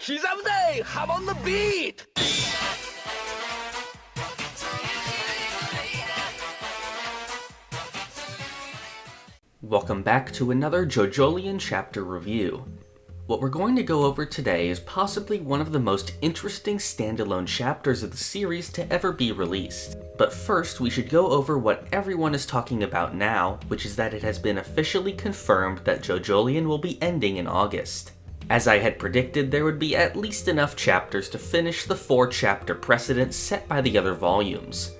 Kizamde! Hop on the beat! Welcome back to another JoJolion chapter review. What we're going to go over today is possibly one of the most interesting standalone chapters of the series to ever be released. But first, we should go over what everyone is talking about now, which is that it has been officially confirmed that JoJolion will be ending in August. As I had predicted, there would be at least enough chapters to finish the 4-chapter precedent set by the other volumes.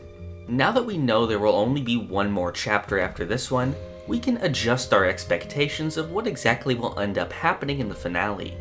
Now that we know there will only be one more chapter after this one, we can adjust our expectations of what exactly will end up happening in the finale.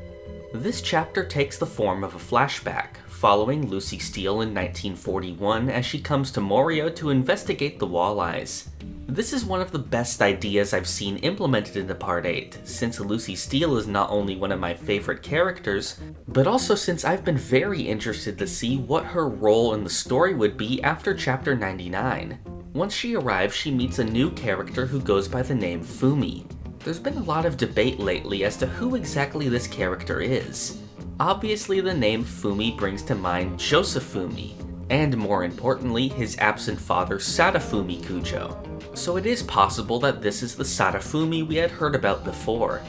This chapter takes the form of a flashback, following Lucy Steele in 1941 as she comes to Morio to investigate the walleyes. This is one of the best ideas I've seen implemented into Part 8, since Lucy Steele is not only one of my favorite characters, but also since I've been very interested to see what her role in the story would be after Chapter 99. Once she arrives, she meets a new character who goes by the name Fumi. There's been a lot of debate lately as to who exactly this character is. Obviously, the name Fumi brings to mind Joseph Fumi, and more importantly, his absent father Sadafumi Kujo. So it is possible that this is the Sadafumi we had heard about before.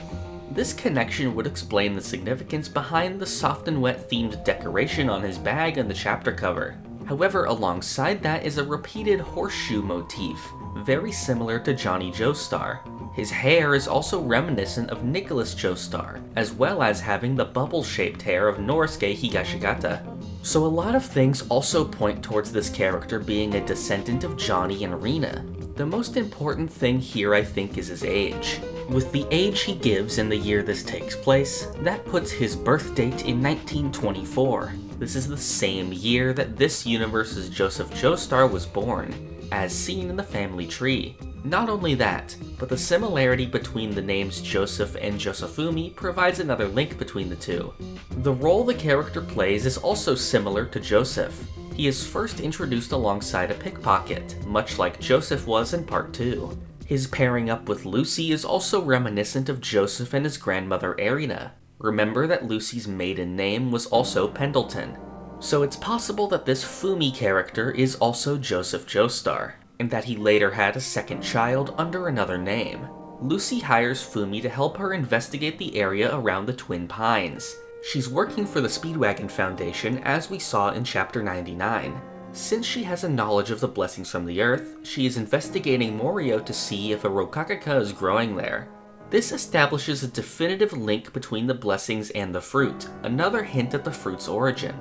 This connection would explain the significance behind the soft and wet themed decoration on his bag on the chapter cover. However, alongside that is a repeated horseshoe motif, very similar to Johnny Joestar. His hair is also reminiscent of Nicholas Joestar, as well as having the bubble-shaped hair of Norisuke Higashikata. So a lot of things also point towards this character being a descendant of Johnny and Rina. The most important thing here I think is his age. With the age he gives in the year this takes place, that puts his birth date in 1924. This is the same year that this universe's Joseph Joestar was born, as seen in the family tree. Not only that, but the similarity between the names Joseph and Josefumi provides another link between the two. The role the character plays is also similar to Joseph. He is first introduced alongside a pickpocket, much like Joseph was in Part 2. His pairing up with Lucy is also reminiscent of Joseph and his grandmother Arina. Remember that Lucy's maiden name was also Pendleton. So it's possible that this Fumi character is also Joseph Joestar, and that he later had a second child under another name. Lucy hires Fumi to help her investigate the area around the Twin Pines. She's working for the Speedwagon Foundation as we saw in Chapter 99. Since she has a knowledge of the blessings from the earth, she is investigating Morio to see if a Rokakaka is growing there. This establishes a definitive link between the blessings and the fruit, another hint at the fruit's origin.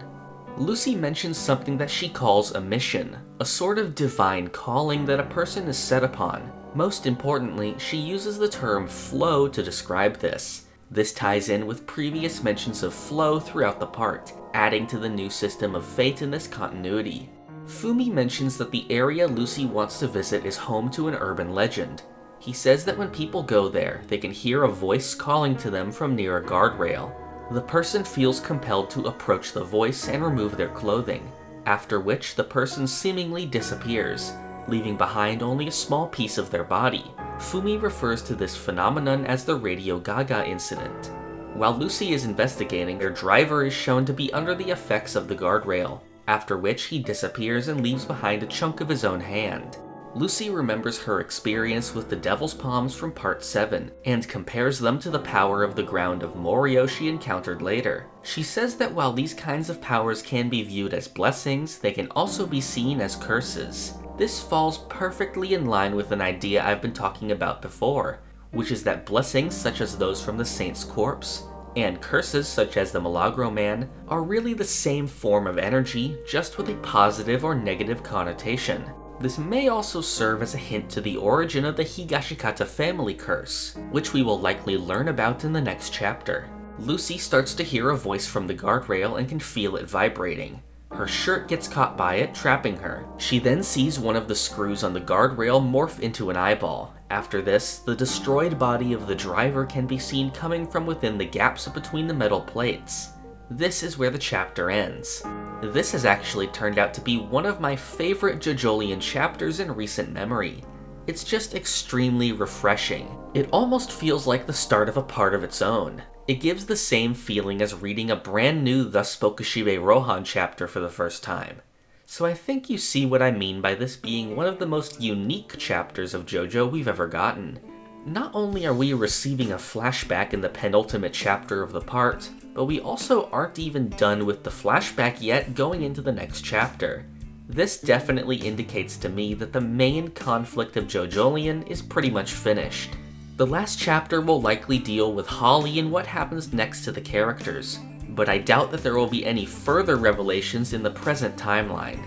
Lucy mentions something that she calls a mission, a sort of divine calling that a person is set upon. Most importantly, she uses the term flow to describe this. This ties in with previous mentions of flow throughout the part, adding to the new system of fate in this continuity. Fumi mentions that the area Lucy wants to visit is home to an urban legend. He says that when people go there, they can hear a voice calling to them from near a guardrail. The person feels compelled to approach the voice and remove their clothing, after which the person seemingly disappears, leaving behind only a small piece of their body. Fumi refers to this phenomenon as the Radio Gaga incident. While Lucy is investigating, their driver is shown to be under the effects of the guardrail, after which he disappears and leaves behind a chunk of his own hand. Lucy remembers her experience with the Devil's Palms from Part 7, and compares them to the power of the ground of Morio she encountered later. She says that while these kinds of powers can be viewed as blessings, they can also be seen as curses. This falls perfectly in line with an idea I've been talking about before, which is that blessings such as those from the Saint's Corpse, and curses such as the Milagro Man, are really the same form of energy, just with a positive or negative connotation. This may also serve as a hint to the origin of the Higashikata family curse, which we will likely learn about in the next chapter. Lucy starts to hear a voice from the guardrail and can feel it vibrating. Her shirt gets caught by it, trapping her. She then sees one of the screws on the guardrail morph into an eyeball. After this, the destroyed body of the driver can be seen coming from within the gaps between the metal plates. This is where the chapter ends. This has actually turned out to be one of my favorite JoJolion chapters in recent memory. It's just extremely refreshing. It almost feels like the start of a part of its own. It gives the same feeling as reading a brand new Thus Spoke Kishibe Rohan chapter for the first time. So I think you see what I mean by this being one of the most unique chapters of JoJo we've ever gotten. Not only are we receiving a flashback in the penultimate chapter of the part, but we also aren't even done with the flashback yet going into the next chapter. This definitely indicates to me that the main conflict of JoJolion is pretty much finished. The last chapter will likely deal with Holly and what happens next to the characters, but I doubt that there will be any further revelations in the present timeline.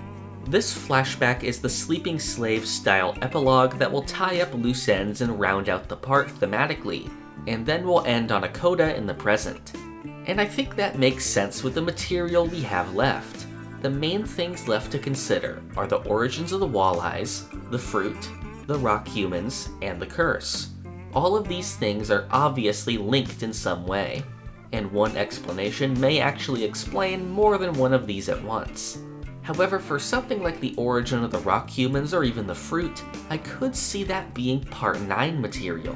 This flashback is the Sleeping Slave style epilogue that will tie up loose ends and round out the part thematically, and then will end on a coda in the present. And I think that makes sense with the material we have left. The main things left to consider are the origins of the walleyes, the fruit, the rock humans, and the curse. All of these things are obviously linked in some way, and one explanation may actually explain more than one of these at once. However, for something like the origin of the rock humans or even the fruit, I could see that being Part 9 material.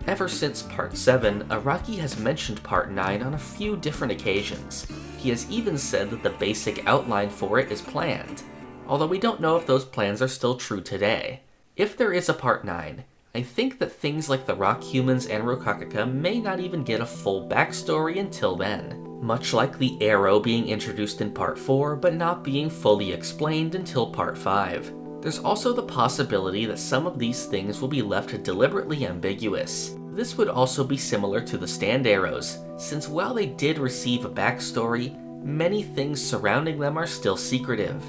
Ever since Part 7, Araki has mentioned Part 9 on a few different occasions. He has even said that the basic outline for it is planned, although we don't know if those plans are still true today. If there is a Part 9, I think that things like the rock humans and Rokakaka may not even get a full backstory until then. Much like the arrow being introduced in Part 4, but not being fully explained until Part 5. There's also the possibility that some of these things will be left deliberately ambiguous. This would also be similar to the stand arrows, since while they did receive a backstory, many things surrounding them are still secretive.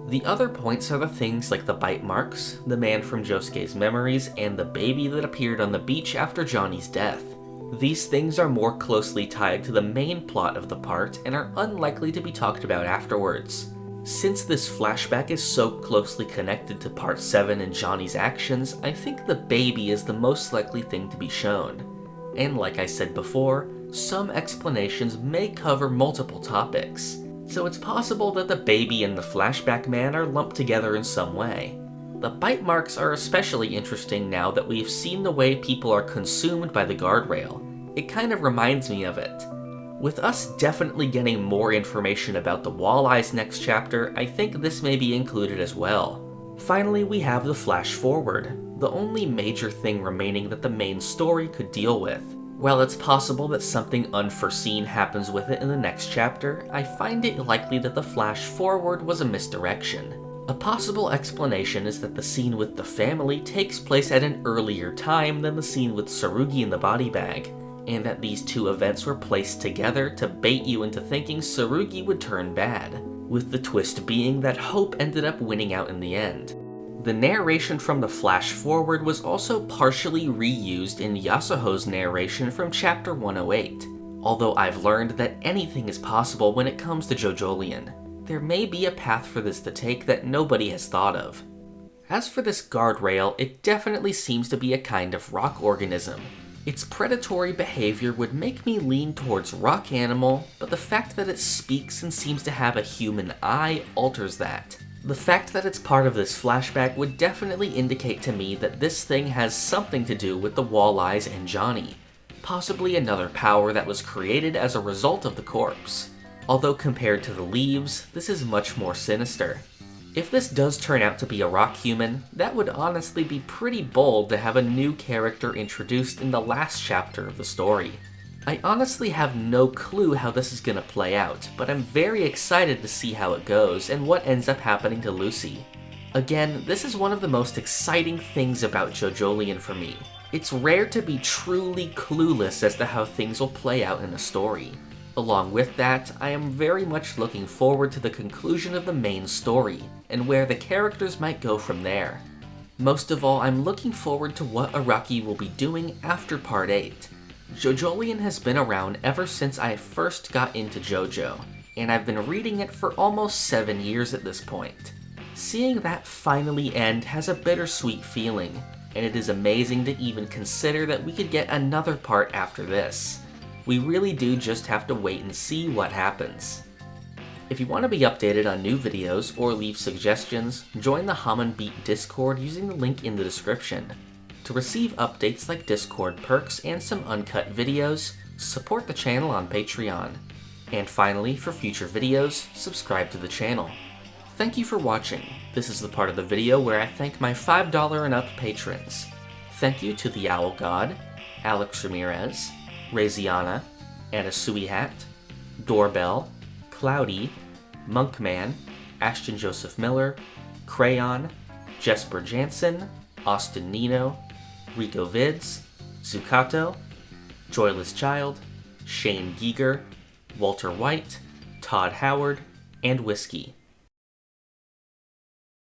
The other points are the things like the bite marks, the man from Josuke's memories, and the baby that appeared on the beach after Johnny's death. These things are more closely tied to the main plot of the part and are unlikely to be talked about afterwards. Since this flashback is so closely connected to Part 7 and Johnny's actions, I think the baby is the most likely thing to be shown. And like I said before, some explanations may cover multiple topics, so it's possible that the baby and the flashback man are lumped together in some way. The bite marks are especially interesting now that we've seen the way people are consumed by the guardrail. It kind of reminds me of it. With us definitely getting more information about the walleyes next chapter, I think this may be included as well. Finally, we have the flash forward, the only major thing remaining that the main story could deal with. While it's possible that something unforeseen happens with it in the next chapter, I find it likely that the flash forward was a misdirection. A possible explanation is that the scene with the family takes place at an earlier time than the scene with Tsurugi in the body bag, and that these two events were placed together to bait you into thinking Tsurugi would turn bad, with the twist being that Hope ended up winning out in the end. The narration from the flash forward was also partially reused in Yasuho's narration from chapter 108, although I've learned that anything is possible when it comes to JoJolion. There may be a path for this to take that nobody has thought of. As for this guardrail, it definitely seems to be a kind of rock organism. Its predatory behavior would make me lean towards rock animal, but the fact that it speaks and seems to have a human eye alters that. The fact that it's part of this flashback would definitely indicate to me that this thing has something to do with the walleyes and Johnny, possibly another power that was created as a result of the corpse. Although compared to the leaves, this is much more sinister. If this does turn out to be a rock human, that would honestly be pretty bold to have a new character introduced in the last chapter of the story. I honestly have no clue how this is gonna play out, but I'm very excited to see how it goes and what ends up happening to Lucy. Again, this is one of the most exciting things about JoJolion for me. It's rare to be truly clueless as to how things will play out in a story. Along with that, I am very much looking forward to the conclusion of the main story, and where the characters might go from there. Most of all, I'm looking forward to what Araki will be doing after Part 8. JoJolion has been around ever since I first got into JoJo, and I've been reading it for almost 7 years at this point. Seeing that finally end has a bittersweet feeling, and it is amazing to even consider that we could get another part after this. We really do just have to wait and see what happens. If you want to be updated on new videos or leave suggestions, join the Hamon Beat Discord using the link in the description. To receive updates like Discord perks and some uncut videos, support the channel on Patreon. And finally, for future videos, subscribe to the channel. Thank you for watching. This is the part of the video where I thank my $5 and up patrons. Thank you to the Owl God, Alex Ramirez, Raziana, Anasui Hat, Doorbell, Cloudy, Monkman, Ashton Joseph Miller, Crayon, Jesper Jansen, Austin Nino, Rico Vids, Zucato, Joyless Child, Shane Giger, Walter White, Todd Howard, and Whiskey.